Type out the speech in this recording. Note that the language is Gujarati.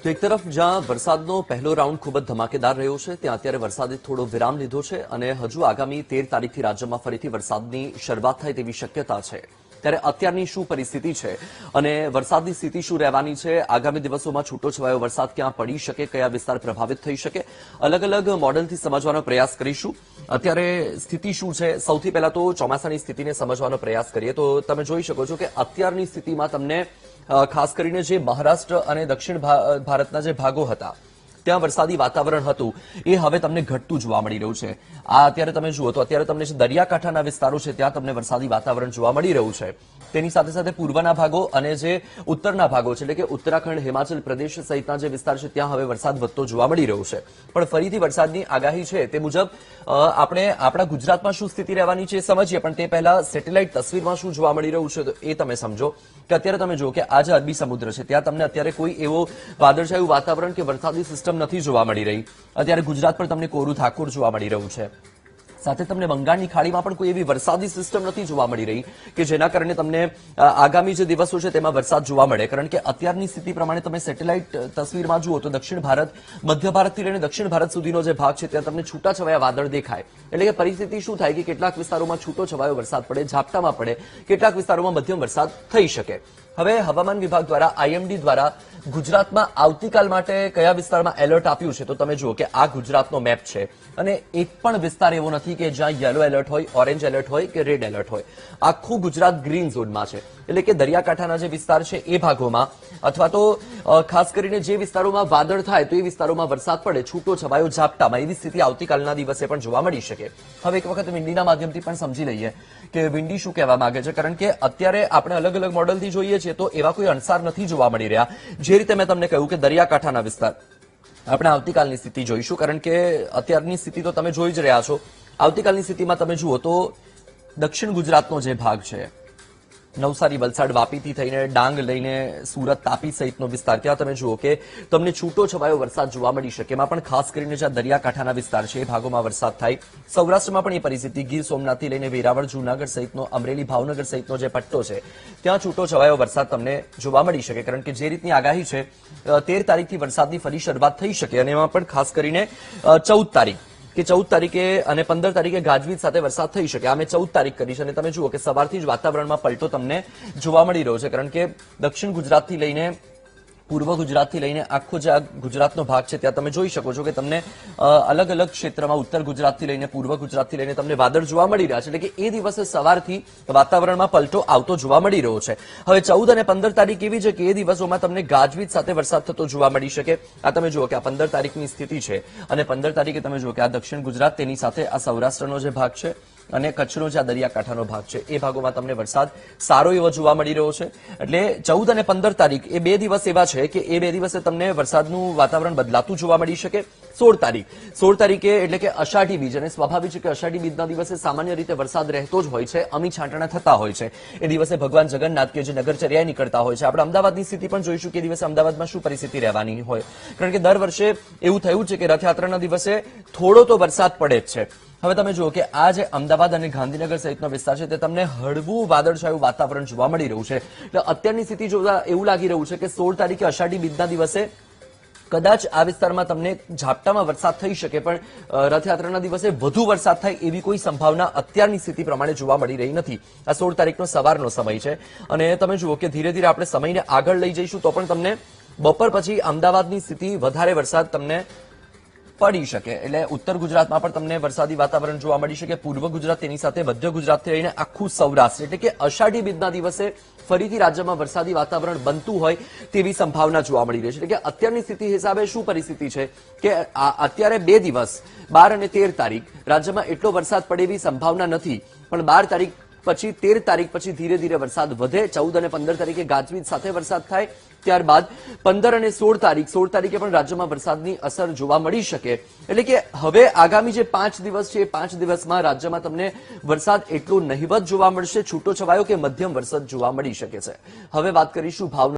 તો એક તરફ જ્યાં વરસાદનો પહેલો રાઉન્ડ ખૂબ જ ધમાકેદાર રહ્યો છે ત્યાં અત્યારે વરસાદે થોડો વિરામ લીધો છે અને હજુ આગામી 13 તારીખથી રાજ્યમાં ફરીથી વરસાદની શરૂઆત થાય તેવી શક્યતા છે। ત્યારે અત્યારની શું પરિસ્થિતિ છે અને વરસાદની સ્થિતિ શું રહેવાની છે, આગામી દિવસોમાં છૂટોછવાયો વરસાદ ક્યાં પડી શકે, કયા વિસ્તાર પ્રભાવિત થઈ શકે, અલગ અલગ મોડલથી સમજવાનો પ્રયાસ કરીશું। અત્યારે સ્થિતિ શું છે, સૌથી પહેલા તો ચોમાસાની સ્થિતિને સમજવાનો પ્રયાસ કરીએ તો તમે જોઈ શકો છો કે અત્યારની સ્થિતિમાં તમને ખાસ કરીને જે મહારાષ્ટ્ર અને દક્ષિણ ભારતના જે ભાગો હતા ત્યાં વરસાદી વાતાવરણ હતું એ હવે તમને ઘટતું જોવા મળી રહ્યું છે। આ અત્યારે તમે જુઓ તો અત્યારે તમને જે દરિયાકાંઠાના વિસ્તારો છે ત્યાં તમને વરસાદી વાતાવરણ જોવા મળી રહ્યું છે। તેની સાથે સાથે પૂર્વના ભાગો અને જે ઉત્તરના ભાગો છે એટલે કે ઉત્તરાખંડ, હિમાચલ પ્રદેશ સહિતના જે વિસ્તાર છે ત્યાં હવે વરસાદ વધતો જોવા મળી રહ્યો છે। પણ ફરીથી વરસાદની આગાહી છે તે મુજબ આપણે આપણા ગુજરાતમાં શું સ્થિતિ રહેવાની છે એ સમજીએ, પણ તે પહેલા સેટેલાઇટ તસવીરમાં શું જોવા મળી રહ્યું છે તો એ તમે સમજો કે અત્યારે તમે જુઓ કે આ જે અરબી સમુદ્ર છે ત્યાં તમને અત્યારે કોઈ એવો વાદળછાયું વાતાવરણ કે વરસાદી સિસ્ટમ નથી જોવા મળી રહી। અત્યારે ગુજરાત પર તમને કોરું ઠાકોર જોવા મળી રહ્યું છે, સાથે તમને બંગાળની ખાડીમાં પણ કોઈ એવી વરસાદી સિસ્ટમ નથી જોવા મળી રહી કે જેના કારણે તમને આગામી જે દિવસો છે તેમાં વરસાદ જોવા મળે। કારણ કે અત્યારની સ્થિતિ પ્રમાણે તમે સેટેલાઇટ તસવીરમાં જુઓ તો દક્ષિણ ભારત, મધ્ય ભારતથી લઈને દક્ષિણ ભારત સુધીનો જે ભાગ છે ત્યાં તમને છૂટાછવાયા વાદળ દેખાય। એટલે કે પરિસ્થિતિ શું થાય કે કેટલાક વિસ્તારોમાં છૂટોછવાયો વરસાદ પડે, ઝાપટામાં પડે, કેટલાક વિસ્તારોમાં મધ્યમ વરસાદ થઈ શકે। હવે હવામાન વિભાગ દ્વારા આઈએમડી દ્વારા ગુજરાતમાં આવતીકાલ માટે કયા વિસ્તારમાં એલર્ટ આપ્યું છે તો તમે જુઓ કે આ ગુજરાતનો મેપ છે અને એક પણ વિસ્તાર એવો નથી કે જ્યાં યલો એલર્ટ હોય, ઓરેન્જ એલર્ટ હોય કે રેડ એલર્ટ હોય। આખું ગુજરાત ગ્રીન ઝોનમાં છે, એટલે કે દરિયાકાંઠાના જે વિસ્તાર છે એ ભાગોમાં અથવા તો ખાસ કરીને જે વિસ્તારોમાં વાદળ થાય તો એ વિસ્તારોમાં વરસાદ પડે, છૂટો છવાયો ઝાપટામાં, એવી સ્થિતિ આવતીકાલના દિવસે પણ જોવા મળી શકે। હવે એક વખત વિંડીના માધ્યમથી પણ સમજી લઈએ કે વિંડી શું કહેવા માંગે છે, કારણ કે અત્યારે આપણે અલગ અલગ મોડલથી જોઈએ છીએ તો એવા કોઈ અણસાર નથી જોવા મળી રહ્યા। જે રીતે મેં તમને કહ્યું કે દરિયાકાંઠાના વિસ્તાર આપણે આવતીકાલની સ્થિતિ જોઈશું, કારણ કે અત્યારની સ્થિતિ તો તમે જોઈ જ રહ્યા છો। આવતીકાલની સ્થિતિમાં તમે જુઓ તો દક્ષિણ ગુજરાતનો જે ભાગ છે, નવસારી, વલસાડ, વાપીથી થઈને ડાંગ લઈને સુરત, તાપી સહિતનો વિસ્તાર, ત્યાં તમે જુઓ કે તમને છૂટો છવાયો વરસાદ જોવા મળી શકે। એમાં પણ ખાસ કરીને જ્યાં દરિયાકાંઠાના વિસ્તાર છે એ ભાગોમાં વરસાદ થાય। સૌરાષ્ટ્રમાં પણ એ પરિસ્થિતિ, ગીર સોમનાથથી લઈને વેરાવળ, જૂનાગઢ સહિતનો, અમરેલી, ભાવનગર સહિતનો જે પટ્ટો છે ત્યાં છૂટો છવાયો વરસાદ તમને જોવા મળી શકે। કારણ કે જે રીતની આગાહી છે 13 તારીખથી વરસાદની ફરી શરૂઆત થઈ શકે અને એમાં પણ ખાસ કરીને 14 તારીખ કે 14 તારીખે અને 15 તારીખે ગાજવીજ સાથે વરસાદ થઈ શકે। આ મેં 14 તારીખ કરી છે અને તમે જુઓ કે સવારથી જ વાતાવરણમાં પલટો તમને જોવા મળી રહ્યો છે। કારણ કે દક્ષિણ ગુજરાતથી લઈને પૂર્વ ગુજરાતથી લઈને આખો જે ગુજરાતનો ભાગ છે ત્યાં તમે જોઈ શકો છો કે તમને અલગ અલગ ક્ષેત્રમાં ઉત્તર ગુજરાતથી લઈને પૂર્વ ગુજરાતથી લઈને તમને વાદળ જોવા મળી રહ્યા છે। એટલે કે એ દિવસે સવારથી વાતાવરણમાં પલટો આવતો જોવા મળી રહ્યો છે। હવે 14 અને 15 તારીખ એવી છે કે એ દિવસોમાં તમને ગાજવીજ સાથે વરસાદ થતો જોવા મળી શકે। આ તમે જુઓ કે આ 15 તારીખની સ્થિતિ છે અને 15 તારીખે તમે જુઓ કે આ દક્ષિણ ગુજરાત, તેની સાથે આ સૌરાષ્ટ્રનો જે ભાગ છે અને કચ્છનો જે દરિયાકાંઠાનો ભાગ છે એ ભાગોમાં તમને વરસાદ સારો એવો જોવા મળી રહ્યો છે। એટલે 14 અને 15 તારીખ એ બે દિવસ એવા છે કે એ બે દિવસે તમને વરસાદનું વાતાવરણ બદલાતું જોવા મળી શકે। 16 તારીખે એટલે કે અષાઢી બીજ, અને સ્વાભાવિક છે કે અષાઢી બીજના દિવસે સામાન્ય રીતે વરસાદ રહેતો જ હોય છે, અમી છાંટણા થતા હોય છે। એ દિવસે ભગવાન જગન્નાથ કે જે નગરચર્યાએ નીકળતા હોય છે। આપણે અમદાવાદની સ્થિતિ પણ જોઈશું કે દિવસે અમદાવાદમાં શું પરિસ્થિતિ રહેવાની હોય, કારણ કે દર વર્ષે એવું થયું છે કે રથયાત્રાના દિવસે થોડો તો વરસાદ પડે જ છે। હવે તમે જુઓ કે આ જે અમદાવાદ અને ગાંધીનગર સહિતનો વિસ્તાર છે તે તમને હળવું વાદળછાયું વાતાવરણ જોવા મળી રહ્યું છે। એટલે અત્યારની સ્થિતિ જોતા એવું લાગી રહ્યું છે કે 16 તારીખે અષાઢી બીજના દિવસે કદાચ આ વિસ્તારમાં તમને ઝાપટામાં વરસાદ થઈ શકે, પણ રથયાત્રાના દિવસે વધુ વરસાદ થાય એવી કોઈ સંભાવના અત્યારની સ્થિતિ પ્રમાણે જોવા મળી રહી નથી। આ 16 તારીખનો સવારનો સમય છે અને તમે જુઓ કે ધીરે ધીરે આપણે સમયને આગળ લઈ જઈશું તો પણ તમને બપોર પછી અમદાવાદની સ્થિતિ વધારે વરસાદ તમને પડી શકે। એટલે ઉત્તર ગુજરાતમાં પણ તમને વરસાદી વાતાવરણ જોવા મળી શકે, પૂર્વ ગુજરાત, તેની સાથે મધ્ય ગુજરાતથી લઈને આખું સૌરાષ્ટ્ર, એટલે કે અષાઢી બીજના દિવસે ફરીથી રાજ્યમાં વરસાદી વાતાવરણ બનતું હોય તેવી સંભાવના જોવા મળી રહી છે। એટલે કે અત્યારની સ્થિતિ હિસાબે શું પરિસ્થિતિ છે કે અત્યારે 2 દિવસ 12 અને 13 તારીખ રાજ્યમાં એટલો વરસાદ પડે એવી સંભાવના નથી, પણ 12 તારીખ પછી 13 તારીખ પછી ધીરે ધીરે વરસાદ વધે। 14 અને 15 તારીખે ગાજવીજ સાથે વરસાદ થાય, ત્યારબાદ 15 અને 16 તારીખે પણ રાજ્યમાં વરસાદની અસર જોવા મળી શકે। એટલે કે હવે આગામી જે 5 દિવસ છે એ 5 દિવસમાં રાજ્યમાં તમને વરસાદ એટલો નહિવત જોવા મળશે, છૂટો છવાયો કે મધ્યમ વરસાદ જોવા મળી શકે છે। હવે વાત કરીશું ભાવનગર